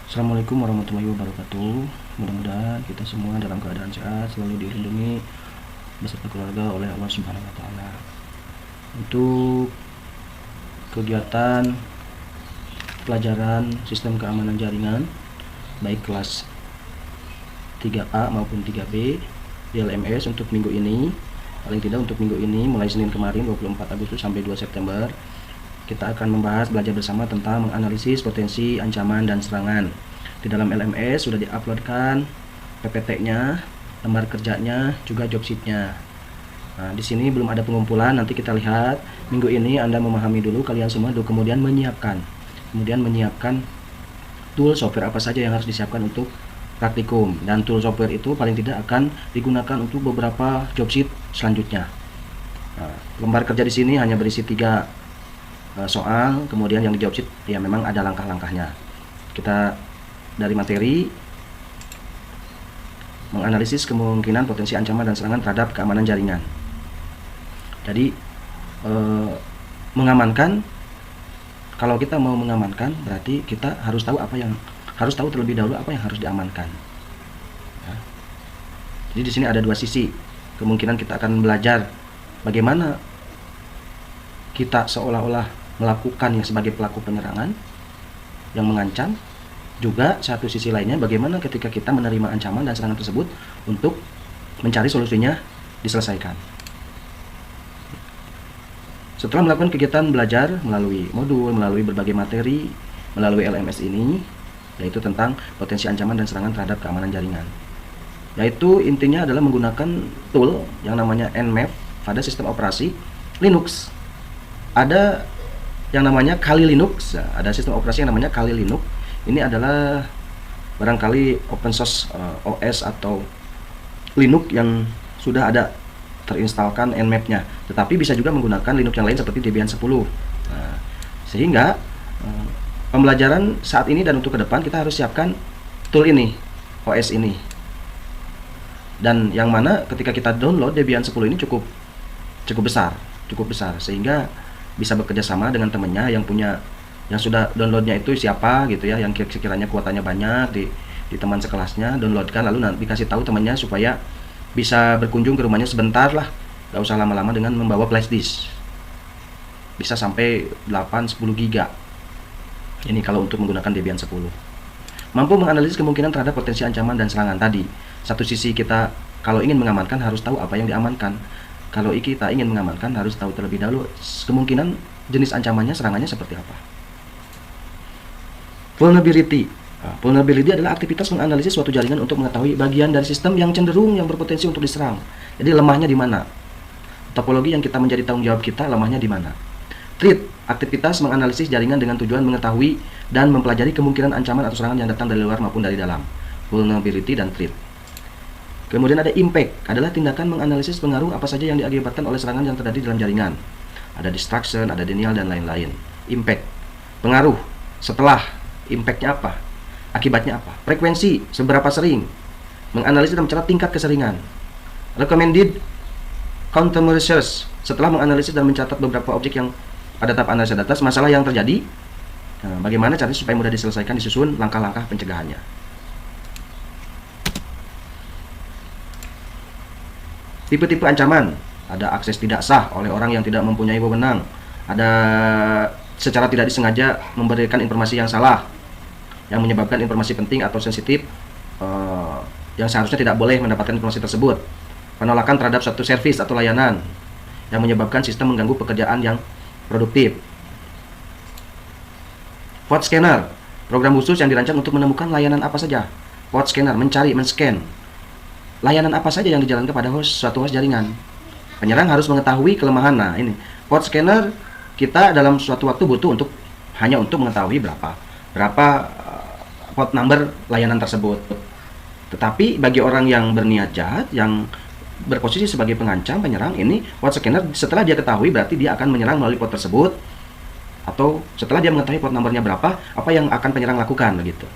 Assalamualaikum warahmatullahi wabarakatuh. Mudah-mudahan kita semua dalam keadaan sehat, selalu dilindungi beserta keluarga oleh Allah Subhanahu wa taala. Untuk kegiatan pelajaran sistem keamanan jaringan baik kelas 3A maupun 3B di LMS untuk minggu ini, paling tidak untuk minggu ini mulai Senin kemarin 24 Agustus sampai 2 September, kita akan membahas belajar bersama tentang menganalisis potensi ancaman dan serangan. Di dalam LMS sudah diuploadkan PPT-nya, lembar kerjanya, juga job sheet-nya. Nah, di sini belum ada pengumpulan, nanti kita lihat. Minggu ini Anda memahami dulu kalian semua, kemudian menyiapkan tool software apa saja yang harus disiapkan untuk praktikum, dan tool software itu paling tidak akan digunakan untuk beberapa job sheet selanjutnya. Nah, lembar kerja di sini hanya berisi 3 soal, kemudian yang di job sheet ya memang ada langkah-langkahnya. Kita dari materi menganalisis kemungkinan potensi ancaman dan serangan terhadap keamanan jaringan. Jadi mengamankan, kalau kita mau mengamankan berarti kita harus tahu terlebih dahulu apa yang harus diamankan. Ya. Jadi di sini ada 2 sisi. Kemungkinan kita akan belajar bagaimana kita seolah-olah melakukannya sebagai pelaku penyerangan yang mengancam. Juga satu sisi lainnya bagaimana ketika kita menerima ancaman dan serangan tersebut untuk mencari solusinya diselesaikan. Setelah melakukan kegiatan belajar melalui modul, melalui berbagai materi, melalui LMS ini, yaitu tentang potensi ancaman dan serangan terhadap keamanan jaringan. Yaitu intinya adalah menggunakan tool yang namanya Nmap pada sistem operasi Linux. Ada yang namanya Kali Linux, ada sistem operasi yang namanya Kali Linux. Ini adalah barangkali open source OS atau Linux yang sudah ada terinstalkan Nmap-nya, tetapi bisa juga menggunakan Linux yang lain seperti Debian 10. Nah, sehingga pembelajaran saat ini dan untuk ke depan kita harus siapkan tool ini, OS ini. Dan yang mana ketika kita download Debian 10 ini cukup besar sehingga bisa bekerja sama dengan temannya yang sudah downloadnya itu siapa gitu ya, yang sekiranya kuotanya banyak di teman sekelasnya, downloadkan lalu nanti kasih tahu temannya supaya bisa berkunjung ke rumahnya sebentar lah, gak usah lama-lama dengan membawa flash disk, bisa sampai 8-10 giga. Ini kalau untuk menggunakan Debian 10. Mampu menganalisis kemungkinan terhadap potensi ancaman dan serangan tadi. Satu sisi kita kalau ingin mengamankan harus tahu apa yang diamankan. Kalau kita ingin mengamankan harus tahu terlebih dahulu kemungkinan jenis ancamannya, serangannya seperti apa. Vulnerability. Vulnerability adalah aktivitas menganalisis suatu jaringan untuk mengetahui bagian dari sistem yang berpotensi untuk diserang. Jadi lemahnya di mana? Topologi yang kita menjadi tanggung jawab kita, lemahnya di mana? Threat, aktivitas menganalisis jaringan dengan tujuan mengetahui dan mempelajari kemungkinan ancaman atau serangan yang datang dari luar maupun dari dalam. Vulnerability dan threat. Kemudian ada impact, adalah tindakan menganalisis pengaruh apa saja yang diakibatkan oleh serangan yang terjadi dalam jaringan. Ada distraction, ada denial, dan lain-lain. Impact, pengaruh, setelah impact-nya apa? Akibatnya apa? Frekuensi, seberapa sering? Menganalisis dan mencatat tingkat keseringan. Recommended countermeasures, setelah menganalisis dan mencatat beberapa objek yang pada tahap analisa data, masalah yang terjadi, bagaimana caranya supaya mudah diselesaikan, disusun langkah-langkah pencegahannya. Tipe-tipe ancaman, ada akses tidak sah oleh orang yang tidak mempunyai wewenang, ada secara tidak disengaja memberikan informasi yang salah, yang menyebabkan informasi penting atau sensitif yang seharusnya tidak boleh mendapatkan informasi tersebut. Penolakan terhadap suatu servis atau layanan yang menyebabkan sistem mengganggu pekerjaan yang produktif. Port scanner, program khusus yang dirancang untuk menemukan layanan apa saja. Port scanner, mencari, men-scan layanan apa saja yang dijalankan pada suatu host jaringan. Penyerang harus mengetahui kelemahan. Nah, ini port scanner kita dalam suatu waktu butuh hanya untuk mengetahui berapa port number layanan tersebut. Tetapi bagi orang yang berniat jahat, yang berposisi sebagai pengancam, penyerang, ini port scanner setelah dia ketahui berarti dia akan menyerang melalui port tersebut, atau setelah dia mengetahui port numbernya berapa, apa yang akan penyerang lakukan begitu.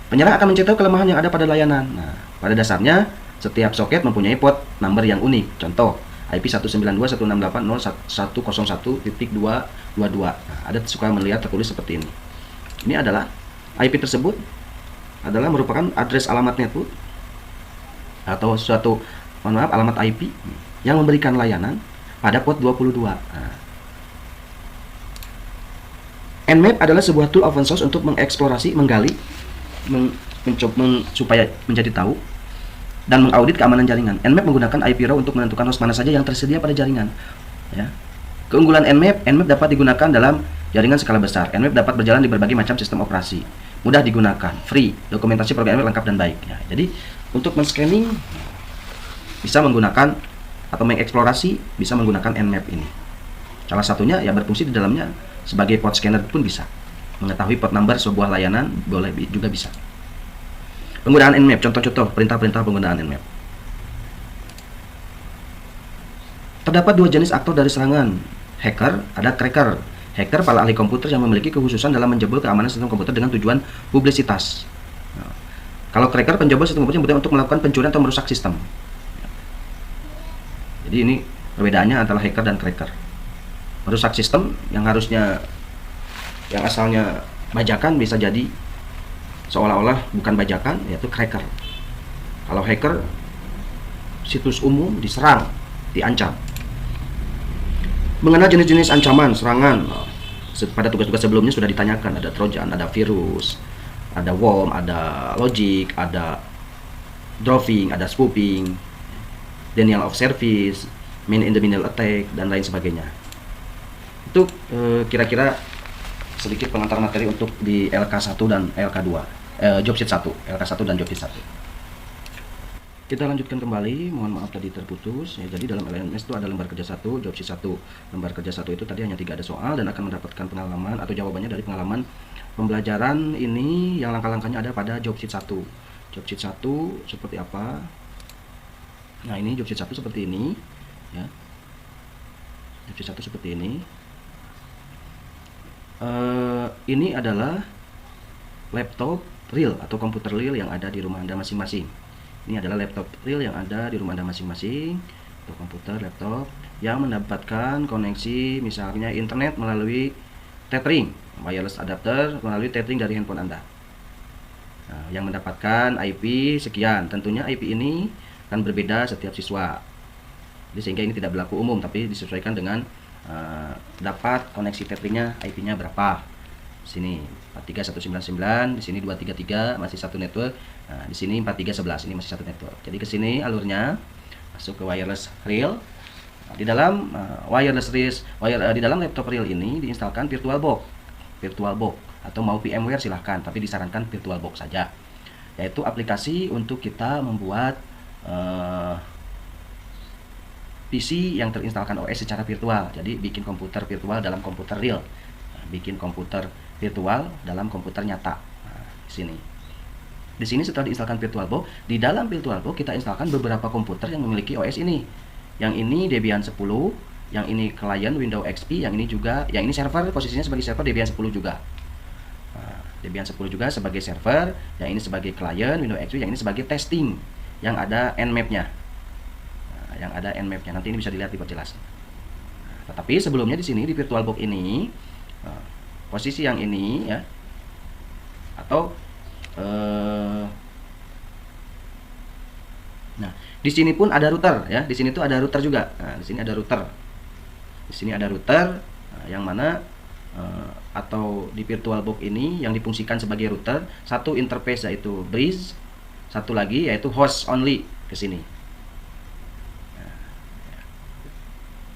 Penyerang akan mencari tahu kelemahan yang ada pada layanan. Nah, pada dasarnya setiap soket mempunyai port number yang unik. Contoh, IP 192.168.101.222. Nah, ada suka melihat tertulis seperti ini. Ini adalah IP tersebut adalah merupakan address alamat network atau suatu alamat IP yang memberikan layanan pada port 22. Nmap adalah sebuah tool open source untuk mengeksplorasi, menggali, supaya menjadi tahu dan mengaudit keamanan jaringan. Nmap menggunakan IP row untuk menentukan host mana saja yang tersedia pada jaringan. Ya. Keunggulan Nmap dapat digunakan dalam jaringan skala besar. Nmap dapat berjalan di berbagai macam sistem operasi, mudah digunakan, free, dokumentasi program Nmap lengkap dan baik. Ya, jadi untuk men-scanning bisa menggunakan atau mengeksplorasi bisa menggunakan Nmap ini. Salah satunya ya berfungsi di dalamnya sebagai port scanner pun bisa. Mengetahui port number sebuah layanan boleh juga bisa. Penggunaan Nmap, contoh-contoh perintah-perintah penggunaan Nmap. Terdapat dua jenis aktor dari serangan. Hacker, ada cracker. Hacker para ahli komputer yang memiliki kekhususan dalam menjebol keamanan sistem komputer dengan tujuan publisitas. Nah, kalau cracker, penjebol sistem komputer yang bertujuan untuk melakukan pencurian atau merusak sistem. Jadi ini perbedaannya antara hacker dan cracker. Merusak sistem yang harusnya yang asalnya bajakan bisa jadi seolah-olah bukan bajakan, yaitu cracker. Kalau hacker, situs umum diserang, diancam. Mengenal jenis-jenis ancaman serangan, pada tugas-tugas sebelumnya sudah ditanyakan, ada trojan, ada virus, ada worm, ada logic, ada dwarfing, ada spoofing, denial of service, man in the middle attack, dan lain sebagainya. Itu kira-kira sedikit pengantar materi untuk di LK1 dan LK2, job sheet 1, LK1 dan job sheet 1. Kita lanjutkan kembali, mohon maaf tadi terputus. Ya, jadi dalam LMS itu ada lembar kerja 1, job sheet 1. Lembar kerja 1 itu tadi hanya 3 ada soal dan akan mendapatkan pengalaman atau jawabannya dari pengalaman pembelajaran ini yang langkah-langkahnya ada pada job sheet 1. Job sheet 1 seperti apa? Nah, ini job sheet 1 seperti ini, ya. Job sheet 1 seperti ini. Ini adalah laptop real atau komputer real yang ada di rumah Anda masing-masing. Ini adalah laptop real yang ada di rumah Anda masing-masing, atau komputer laptop yang mendapatkan koneksi misalnya internet melalui tethering, wireless adapter melalui tethering dari handphone Anda. Nah, yang mendapatkan IP sekian, tentunya IP ini akan berbeda setiap siswa. Jadi sehingga ini tidak berlaku umum, tapi disesuaikan dengan dapat koneksi tetheringnya IP-nya berapa. Di sini 43199, di sini 233 masih satu network. Nah, di sini 4311 ini masih satu network. Jadi ke sini alurnya masuk ke wireless real. Nah, di dalam wireless real, di dalam laptop real ini diinstalkan VirtualBox atau mau VMware silahkan, tapi disarankan VirtualBox saja. Yaitu aplikasi untuk kita membuat PC yang terinstalkan OS secara virtual. Jadi bikin komputer virtual dalam komputer real. Bikin komputer virtual dalam komputer nyata. Nah, di sini setelah diinstalkan VirtualBox, di dalam VirtualBox kita instalkan beberapa komputer yang memiliki OS ini. Yang ini Debian 10, yang ini client Windows XP, yang ini server, posisinya sebagai server Debian 10 juga. Nah, Debian 10 juga sebagai server, yang ini sebagai client Windows XP, yang ini sebagai testing, yang ada Nmap-nya. Nanti ini bisa dilihat di jelas. Nah, tetapi sebelumnya di sini di VirtualBox ini posisi yang ini ya, atau nah di sini pun ada router ya, di sini tuh ada router juga. Nah, di sini ada router, yang mana atau di VirtualBox ini yang difungsikan sebagai router, satu interface yaitu bridge, satu lagi yaitu host only ke sini.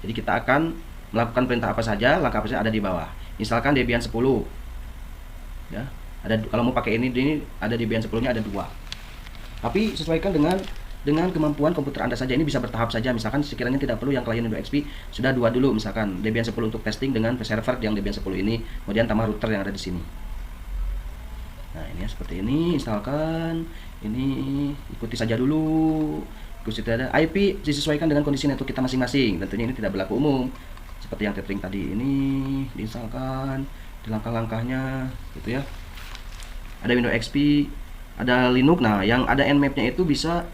Jadi kita akan melakukan perintah apa saja, langkah apa saja ada di bawah. Misalkan Debian 10. Ya, kalau mau pakai ini ada Debian 10-nya ada 2. Tapi sesuaikan dengan kemampuan komputer Anda saja, ini bisa bertahap saja. Misalkan sekiranya tidak perlu yang client Windows XP, sudah 2 dulu, misalkan Debian 10 untuk testing dengan server yang Debian 10 ini, kemudian tambah router yang ada di sini. Nah, ini ya, seperti ini, instalkan. Ini ikuti saja dulu. Ada IP disesuaikan dengan kondisi network kita masing-masing. Tentunya ini tidak berlaku umum. Seperti yang tethering tadi ini diinstalkan, di langkah-langkahnya gitu ya. Ada Windows XP, ada Linux. Nah, yang ada Nmap-nya itu bisa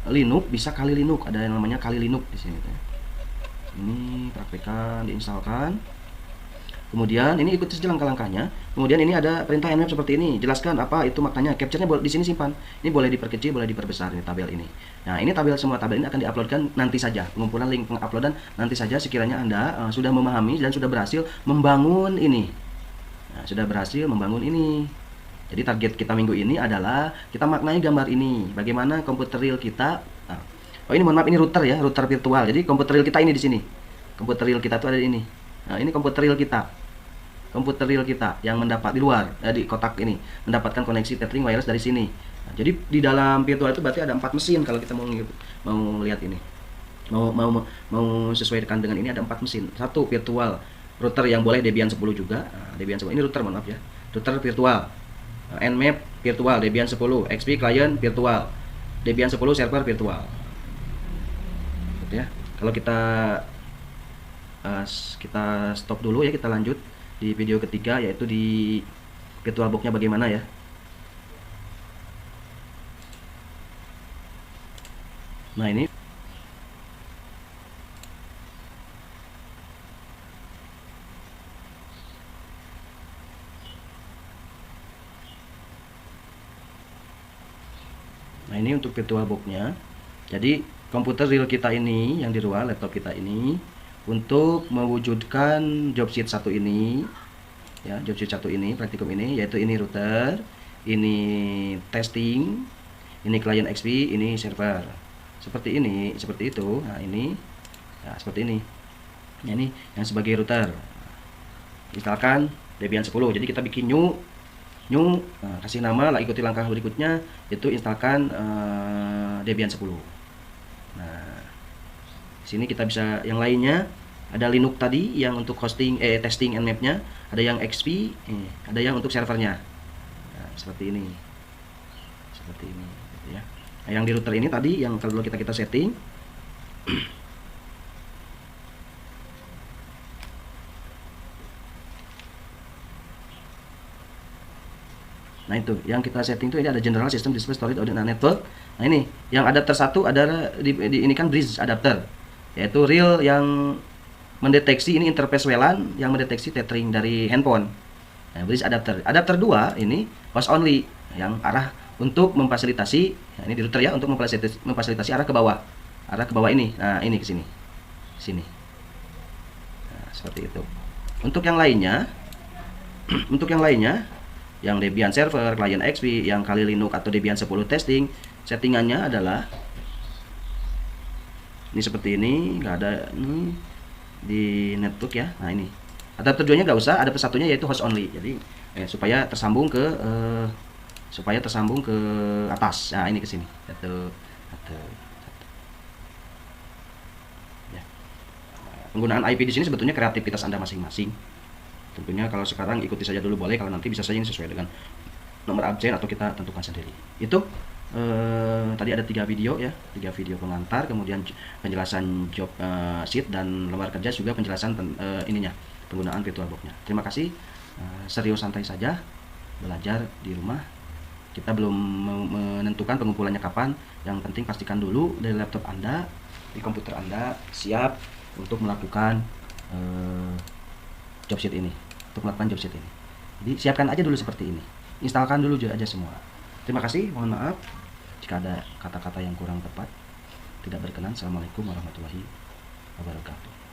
Linux, bisa kali Linux. Ada yang namanya kali Linux di sini. Ini praktekkan, diinstalkan. Kemudian ini ikuti saja langkah-langkahnya. Kemudian ini ada perintah nmap seperti ini. Jelaskan apa itu maknanya. Capture-nya di sini simpan. Ini boleh diperkecil, boleh diperbesar ini tabel ini. Nah, ini tabel, semua tabel ini akan diuploadkan nanti saja. Pengumpulan link penguploadan nanti saja sekiranya Anda sudah memahami dan sudah berhasil membangun ini. Nah, sudah berhasil membangun ini. Jadi target kita minggu ini adalah kita maknai gambar ini. Bagaimana komputer real kita. Nah, oh ini mohon maaf, ini router ya, router virtual. Jadi komputer real kita ini di sini. Komputer real kita tuh ada di ini. Nah, ini komputer real kita. Komputer real kita yang mendapat di luar, di kotak ini, mendapatkan koneksi tethering wireless dari sini. Nah, jadi di dalam virtual itu berarti ada 4 mesin kalau kita mau lihat ini. Mau sesuaikan dengan ini ada 4 mesin. Satu virtual router yang boleh Debian 10 juga. Nah, Debian 10 ini router, mohon maaf ya. Router virtual. Nmap virtual Debian 10, XP client virtual, Debian 10 server virtual. Gitu ya. Kalau kita stop dulu ya, kita lanjut di video ketiga yaitu di VirtualBox-nya bagaimana ya. Nah, ini untuk VirtualBox-nya. Jadi komputer real kita ini yang di luar laptop kita ini untuk mewujudkan job sheet 1 ini ya, job sheet 1 ini, praktikum ini, yaitu ini router, ini testing, ini client XP, ini server. Seperti ini, seperti itu. Nah, ini ya, seperti ini. Nah, ini yang sebagai router. Misalkan Debian 10. Jadi kita bikin new, kasih nama lah, ikuti langkah berikutnya, yaitu instalkan Debian 10. Nah, sini kita bisa yang lainnya, ada Linux tadi yang untuk hosting testing nmap-nya, ada yang XP, ada yang untuk servernya. Nah, seperti ini. Seperti ini gitu ya. Nah, yang di router ini tadi yang kalau kita setting. Nah, itu yang kita setting itu, ini ada general system display storage audio network. Nah, ini yang adapter 1 ada ini kan bridge adapter, yaitu real yang mendeteksi ini interface WLAN yang mendeteksi tethering dari handphone. Nah, bridge adapter. Adapter 2 ini host only yang arah untuk memfasilitasi, nah ini di router ya, untuk memfasilitasi arah ke bawah. Arah ke bawah ini. Nah, ini ke sini. Sini. Nah, seperti itu. Untuk yang lainnya yang Debian server, client XP, yang Kali Linux atau Debian 10 testing, settingannya adalah ini seperti ini, nggak ada ini di netbook ya. Nah, ini adapter tujuannya nggak usah, ada satunya yaitu host only. Jadi supaya tersambung ke atas. Nah, ini ke sini. Satu. Ya. Penggunaan IP di sini sebetulnya kreativitas Anda masing-masing. Tentunya kalau sekarang ikuti saja dulu boleh, kalau nanti bisa saja ini sesuai dengan nomor absen atau kita tentukan sendiri. Itu tadi ada 3 video ya, 3 video pengantar, kemudian penjelasan job sheet dan lembar kerja, juga penjelasan ininya, penggunaan VirtualBox-nya. Terima kasih. Serius santai saja, belajar di rumah. Kita belum menentukan pengumpulannya kapan. Yang penting pastikan dulu dari laptop Anda, di komputer Anda siap untuk melakukan job sheet ini. Jadi siapkan aja dulu seperti ini. Instalkan dulu aja semua. Terima kasih, mohon maaf jika ada kata-kata yang kurang tepat, tidak berkenan. Assalamualaikum warahmatullahi wabarakatuh.